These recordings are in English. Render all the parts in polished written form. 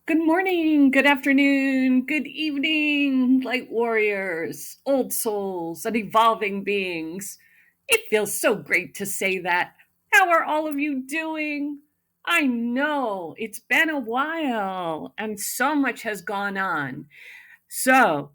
Good morning, good afternoon, good evening, light warriors, old souls, and evolving beings. It feels so great to say that. How are all of you doing? I know it's been a while and so much has gone on. So,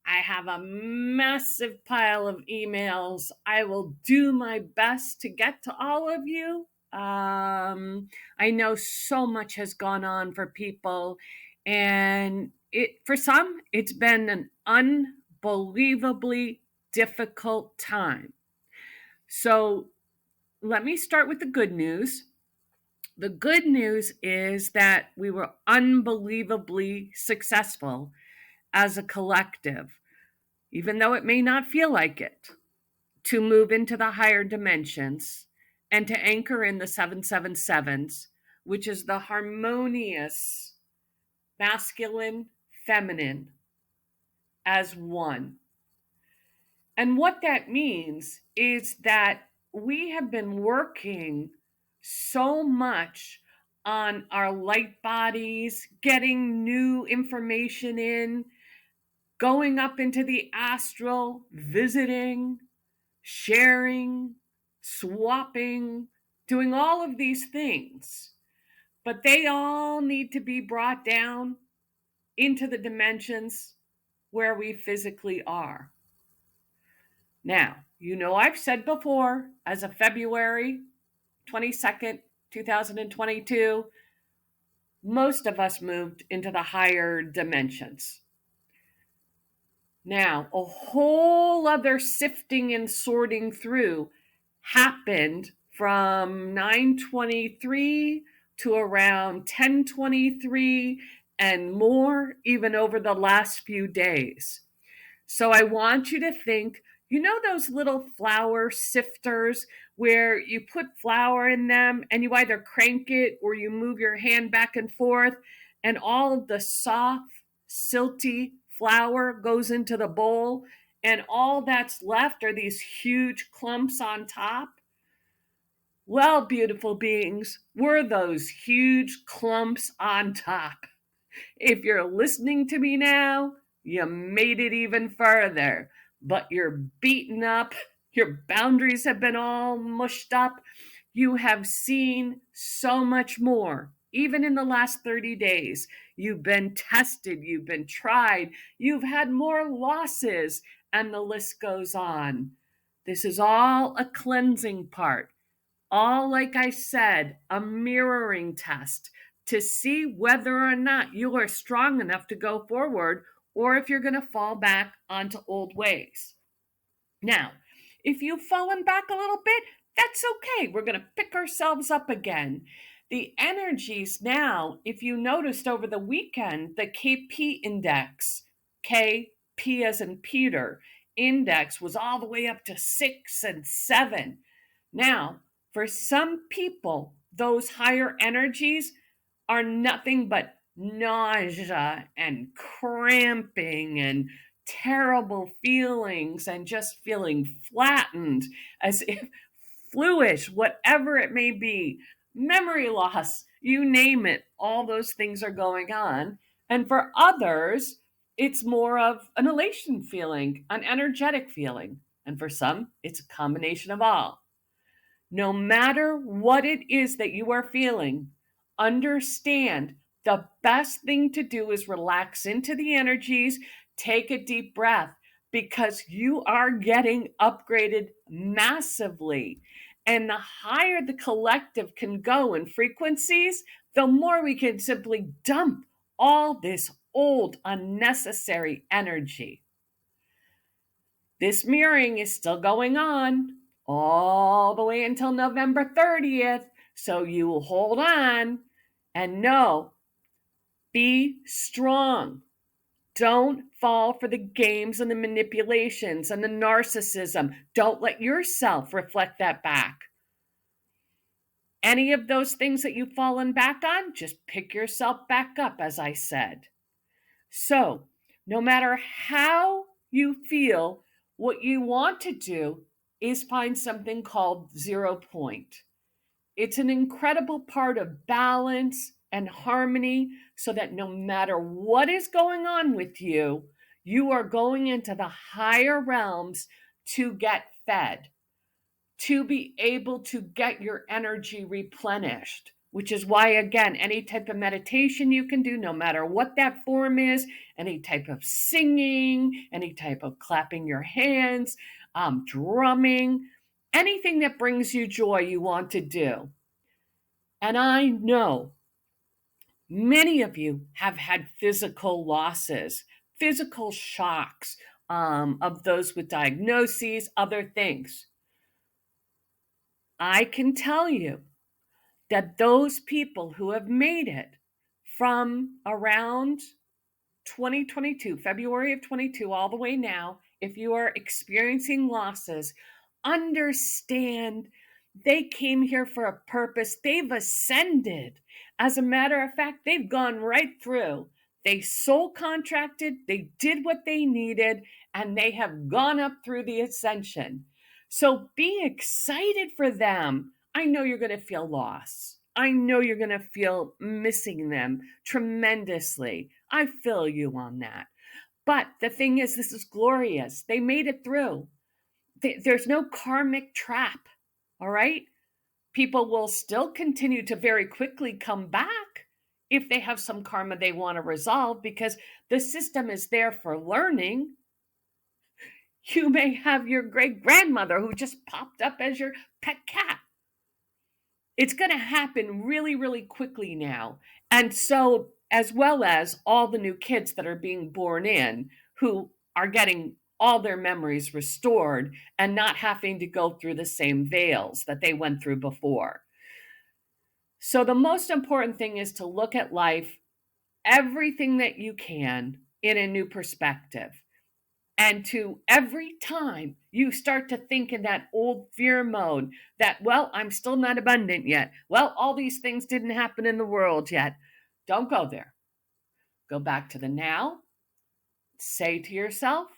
I have a massive pile of emails. I will do my best to get to all of you. I know so much has gone on for people, and it for some it's been an unbelievably difficult time. So, let me start with the good news. The good news is that we were unbelievably successful as a collective, even though it may not feel like it, to move into the higher dimensions and to anchor in the 777s, which is the harmonious masculine, feminine as one. And what that means is that we have been working so much on our light bodies, getting new information in, going up into the astral, visiting, sharing, swapping, doing all of these things. But they all need to be brought down into the dimensions where we physically are. Now, I've said before, as of February 22nd, 2022, most of us moved into the higher dimensions. Now, a whole other sifting and sorting through happened from 9:23 to around 10:23 and more even over the last few days. So I want you to think, those little flour sifters where you put flour in them and you either crank it or you move your hand back and forth and all of the soft, silty flour goes into the bowl and all that's left are these huge clumps on top? Well, beautiful beings, we're those huge clumps on top. If you're listening to me now, you made it even further, but you're beaten up. Your boundaries have been all mushed up. You have seen so much more. Even in the last 30 days, you've been tested, you've been tried, you've had more losses, and the list goes on. This is all a cleansing part. All, like I said, a mirroring test to see whether or not you are strong enough to go forward or if you're going to fall back onto old ways. Now, if you've fallen back a little bit, that's okay. We're going to pick ourselves up again. The energies now, if you noticed over the weekend, the KP index, KP as in Peter, index was all the way up to 6 and 7. Now, for some people, those higher energies are nothing but nausea and cramping and terrible feelings and just feeling flattened as if fluish, whatever it may be, memory loss, you name it, all those things are going on. And for others, it's more of an elation feeling, an energetic feeling. And for some, it's a combination of all. No matter what it is that you are feeling, understand the best thing to do is relax into the energies, take a deep breath, because you are getting upgraded massively. And the higher the collective can go in frequencies, the more we can simply dump all this old, unnecessary energy. This mirroring is still going on all the way until November 30th. So you hold on and know, be strong. Don't fall for the games and the manipulations and the narcissism. Don't let yourself reflect that back. Any of those things that you've fallen back on, just pick yourself back up, as I said. So, no matter how you feel, what you want to do is find something called 0 point. It's an incredible part of balance, and harmony so that no matter what is going on with you, you are going into the higher realms to get fed, to be able to get your energy replenished, which is why, again, any type of meditation you can do, no matter what that form is, any type of singing, any type of clapping your hands, drumming, anything that brings you joy you want to do. And I know many of you have had physical losses, physical shocks, of those with diagnoses, other things. I can tell you that those people who have made it from around 2022, February of 22, all the way now, if you are experiencing losses, understand they came here for a purpose. They've ascended. As a matter of fact, they've gone right through. They soul contracted, they did what they needed, and they have gone up through the ascension. So be excited for them. I know you're going to feel loss. I know you're going to feel missing them tremendously. I feel you on that. But the thing is, this is glorious. They made it through. There's no karmic trap. All right? People will still continue to very quickly come back if they have some karma they want to resolve, because the system is there for learning. You may have your great grandmother who just popped up as your pet cat. It's going to happen really, really quickly now. And so, as well as all the new kids that are being born in who are getting all their memories restored and not having to go through the same veils that they went through before. So, the most important thing is to look at life, everything that you can, in a new perspective. And to every time you start to think in that old fear mode that, well, I'm still not abundant yet. Well, all these things didn't happen in the world yet. Don't go there. Go back to the now. Say to yourself,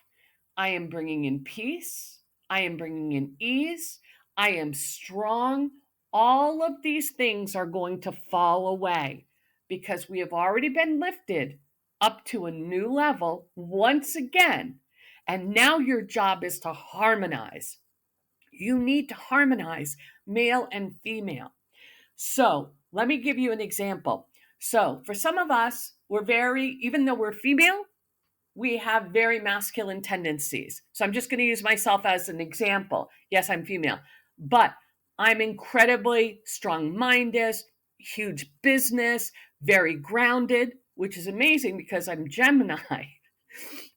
I am bringing in peace. I am bringing in ease. I am strong. All of these things are going to fall away because we have already been lifted up to a new level once again. And now your job is to harmonize. You need to harmonize male and female. So let me give you an example. So for some of us, even though we're female, we have very masculine tendencies. So I'm just going to use myself as an example. Yes, I'm female, but I'm incredibly strong-minded, huge business, very grounded, which is amazing because I'm Gemini.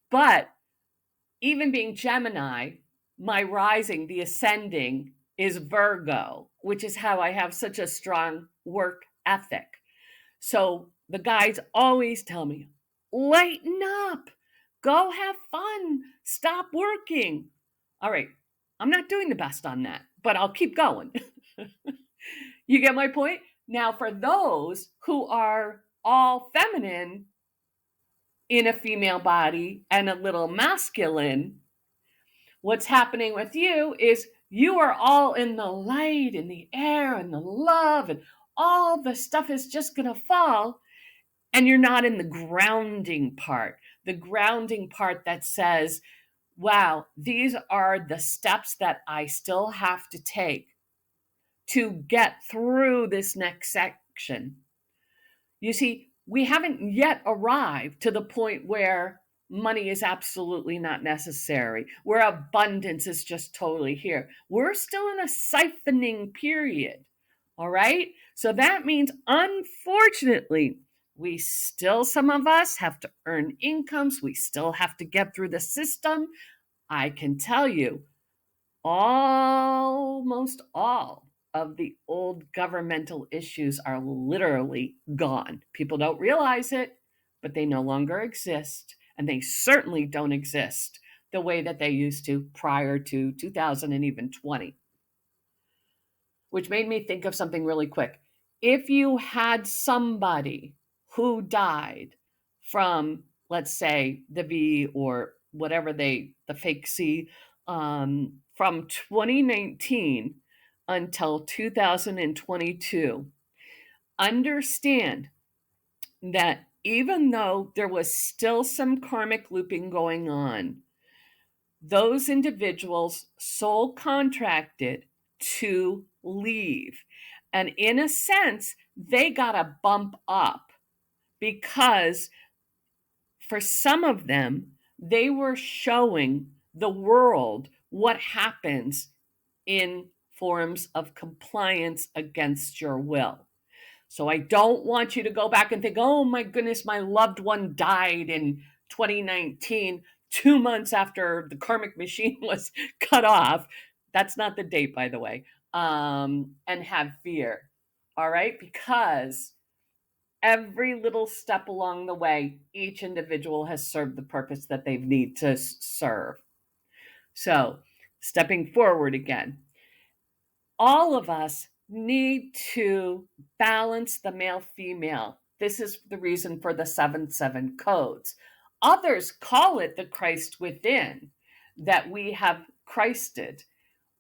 But even being Gemini, my rising, the ascending, is Virgo, which is how I have such a strong work ethic. So the guys always tell me, lighten up, go have fun, stop working. All right, I'm not doing the best on that, but I'll keep going. You get my point? Now, for those who are all feminine in a female body and a little masculine, what's happening with you is you are all in the light, in the air, and the love, and all the stuff is just going to fall. And you're not in the grounding part that says, wow, these are the steps that I still have to take to get through this next section. You see, we haven't yet arrived to the point where money is absolutely not necessary, where abundance is just totally here. We're still in a siphoning period, all right? So that means, unfortunately, some of us have to earn incomes. We still have to get through the system. I can tell you, almost all of the old governmental issues are literally gone. People don't realize it, but they no longer exist. And they certainly don't exist the way that they used to prior to 2000 and even 20. Which made me think of something really quick. If you had somebody who died from, let's say, the V or whatever the fake C, from 2019 until 2022, understand that even though there was still some karmic looping going on, those individuals soul contracted to leave. And in a sense, they got a bump up because for some of them, they were showing the world what happens in forms of compliance against your will. So I don't want you to go back and think, oh my goodness, my loved one died in 2019, 2 months after the karmic machine was cut off. That's not the date, by the way. And have fear. All right. Because every little step along the way, each individual has served the purpose that they need to serve. So, stepping forward again, all of us need to balance the male female. This is the reason for the 7-7 codes. Others call it the Christ within, that we have Christed.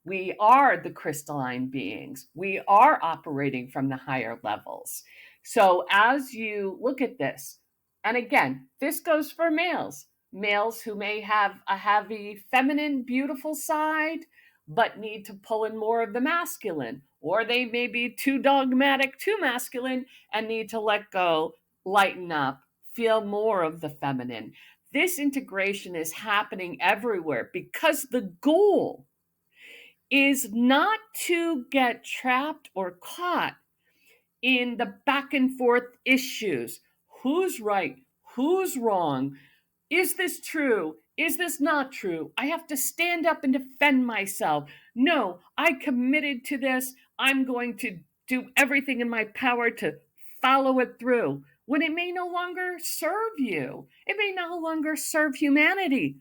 We are the crystalline beings. We are operating from the higher levels. So as you look at this, and again, this goes for males who may have a heavy feminine, beautiful side, but need to pull in more of the masculine, or they may be too dogmatic, too masculine, and need to let go, lighten up, feel more of the feminine. This integration is happening everywhere because the goal is not to get trapped or caught in the back and forth issues. Who's right? Who's wrong? Is this true? Is this not true? I have to stand up and defend myself. No, I committed to this. I'm going to do everything in my power to follow it through when it may no longer serve you. It may no longer serve humanity.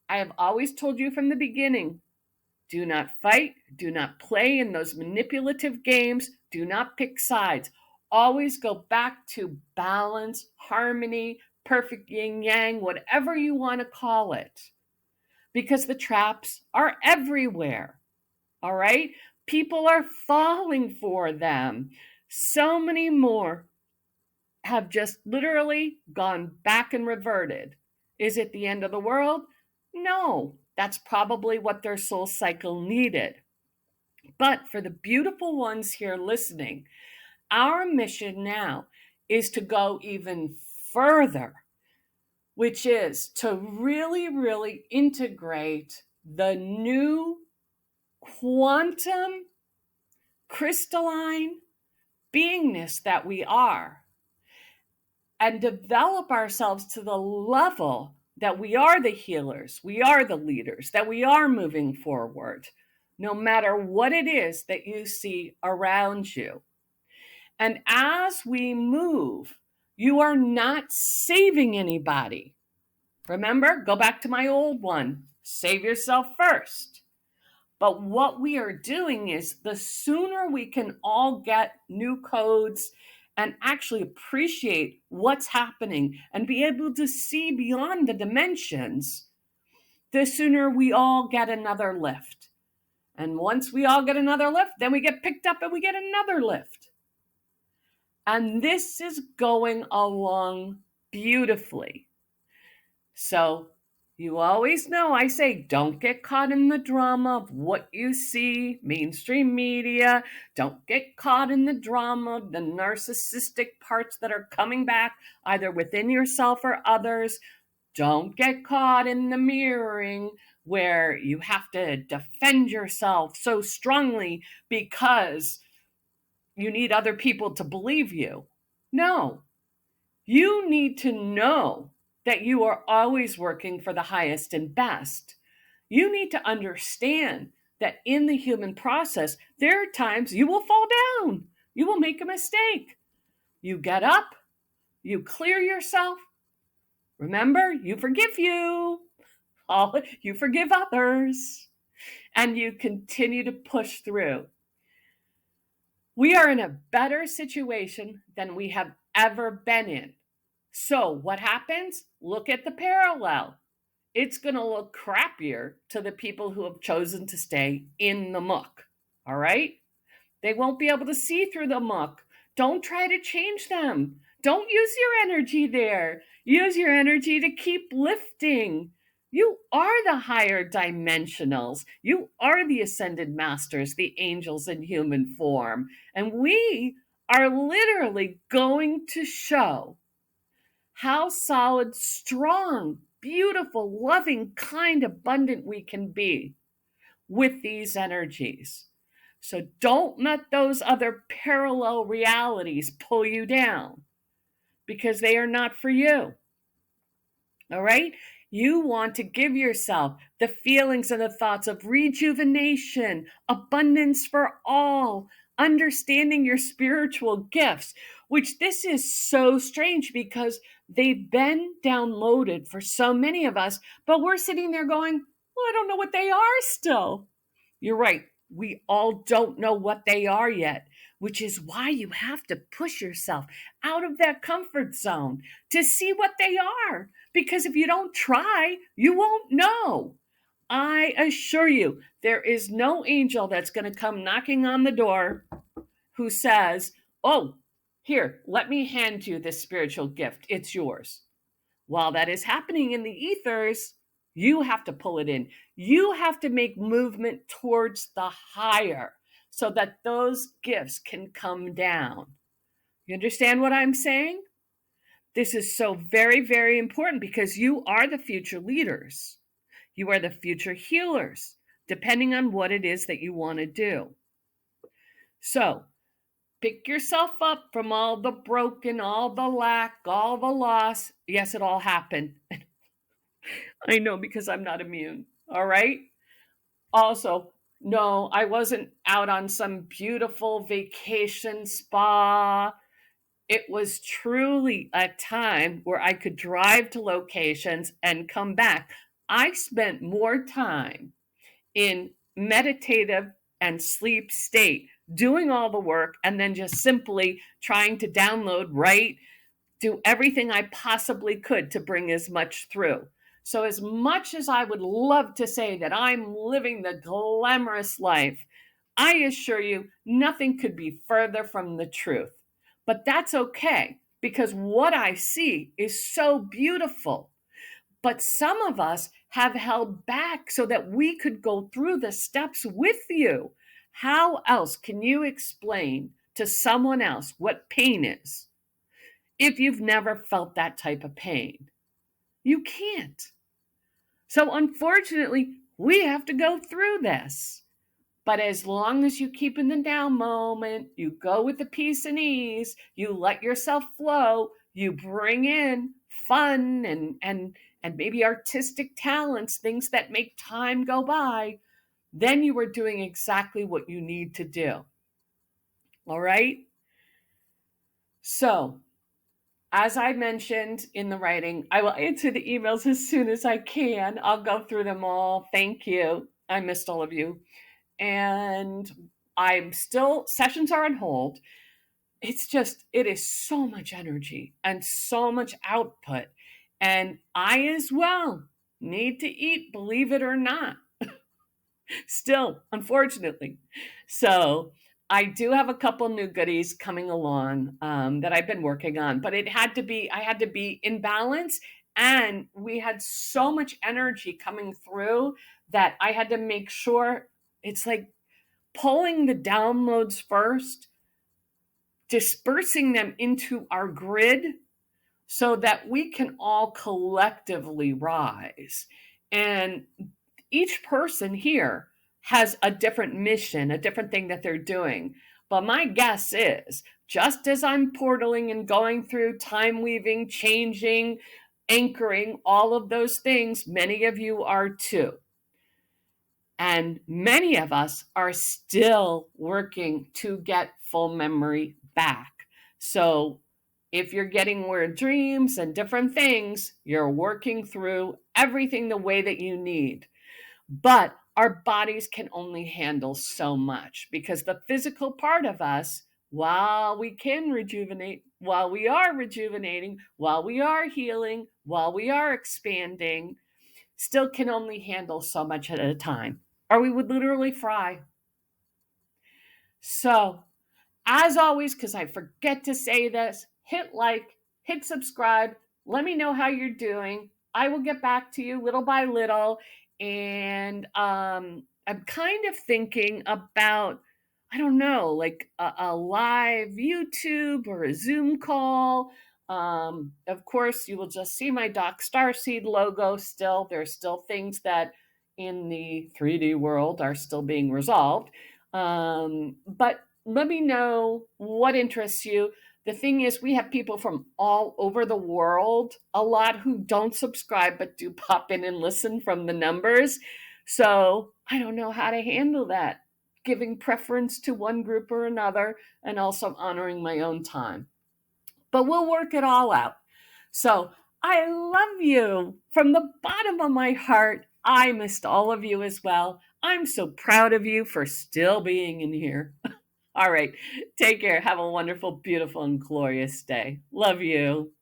I have always told you from the beginning, do not fight. Do not play in those manipulative games. Do not pick sides. Always go back to balance, harmony, perfect yin yang, whatever you want to call it, because the traps are everywhere. All right? People are falling for them. So many more have just literally gone back and reverted. Is it the end of the world? No, that's probably what their soul cycle needed. But for the beautiful ones here listening, our mission now is to go even further, which is to really, really integrate the new quantum crystalline beingness that we are and develop ourselves to the level that we are the healers, we are the leaders, that we are moving forward, no matter what it is that you see around you. And as we move, you are not saving anybody. Remember, go back to my old one, save yourself first. But what we are doing is the sooner we can all get new codes and actually appreciate what's happening and be able to see beyond the dimensions, the sooner we all get another lift. And once we all get another lift, then we get picked up and we get another lift. And this is going along beautifully. So you always know I say don't get caught in the drama of what you see, mainstream media. Don't get caught in the drama of the narcissistic parts that are coming back either within yourself or others. Don't get caught in the mirroring where you have to defend yourself so strongly because you need other people to believe you. No, you need to know that you are always working for the highest and best. You need to understand that in the human process, there are times you will fall down. You will make a mistake. You get up, you clear yourself. Remember, you forgive you. You forgive others. And you continue to push through. We are in a better situation than we have ever been in. So what happens? Look at the parallel. It's going to look crappier to the people who have chosen to stay in the muck. All right? They won't be able to see through the muck. Don't try to change them. Don't use your energy there. Use your energy to keep lifting. You are the higher dimensionals. You are the ascended masters, the angels in human form. And we are literally going to show how solid, strong, beautiful, loving, kind, abundant we can be with these energies. So don't let those other parallel realities pull you down because they are not for you. All right? You want to give yourself the feelings and the thoughts of rejuvenation, abundance for all, understanding your spiritual gifts, which this is so strange because they've been downloaded for so many of us, but we're sitting there going, well, I don't know what they are still. You're right. We all don't know what they are yet, which is why you have to push yourself out of that comfort zone to see what they are. Because if you don't try, you won't know. I assure you, there is no angel that's going to come knocking on the door who says, oh, here, let me hand you this spiritual gift. It's yours. While that is happening in the ethers, you have to pull it in. You have to make movement towards the higher so that those gifts can come down. You understand what I'm saying? This is so very, very important because you are the future leaders. You are the future healers, depending on what it is that you want to do. So pick yourself up from all the broken, all the lack, all the loss. Yes, it all happened. I know because I'm not immune. All right. Also, no, I wasn't out on some beautiful vacation spa. It was truly a time where I could drive to locations and come back. I spent more time in meditative and sleep state doing all the work and then just simply trying to download, write, do everything I possibly could to bring as much through. So, as much as I would love to say that I'm living the glamorous life, I assure you, nothing could be further from the truth. But that's okay because what I see is so beautiful. But some of us have held back so that we could go through the steps with you. How else can you explain to someone else what pain is if you've never felt that type of pain? You can't. So, unfortunately, we have to go through this. But as long as you keep in the now moment, you go with the peace and ease, you let yourself flow, you bring in fun and maybe artistic talents, things that make time go by, then you are doing exactly what you need to do. All right? So, as I mentioned in the writing, I will answer the emails as soon as I can. I'll go through them all. Thank you. I missed all of you. And I'm still, sessions are on hold. It's just, it is so much energy and so much output. And I as well need to eat, believe it or not. Still, unfortunately. So I do have a couple new goodies coming along that I've been working on, but I had to be in balance. And we had so much energy coming through that I had to make sure it's like pulling the downloads first, dispersing them into our grid so that we can all collectively rise. And each person here has a different mission, a different thing that they're doing. But my guess is just as I'm portaling and going through time weaving, changing, anchoring, all of those things, many of you are too. And many of us are still working to get full memory back. So if you're getting weird dreams and different things, you're working through everything the way that you need. But our bodies can only handle so much because the physical part of us, while we can rejuvenate, while we are rejuvenating, while we are healing, while we are expanding, still can only handle so much at a time, or we would literally fry. So, as always, because I forget to say this, hit like, hit subscribe. Let me know how you're doing. I will get back to you little by little. And I'm kind of thinking about, I don't know, like a live YouTube or a Zoom call. Of course, you will just see my Doc Starseed logo still. There's still things that in the 3D world are still being resolved. But let me know what interests you. The thing is, we have people from all over the world, a lot who don't subscribe but do pop in and listen from the numbers. So I don't know how to handle that, giving preference to one group or another and also honoring my own time. But we'll work it all out. So I love you from the bottom of my heart. I missed all of you as well. I'm so proud of you for still being in here. All right. Take care. Have a wonderful, beautiful, and glorious day. Love you.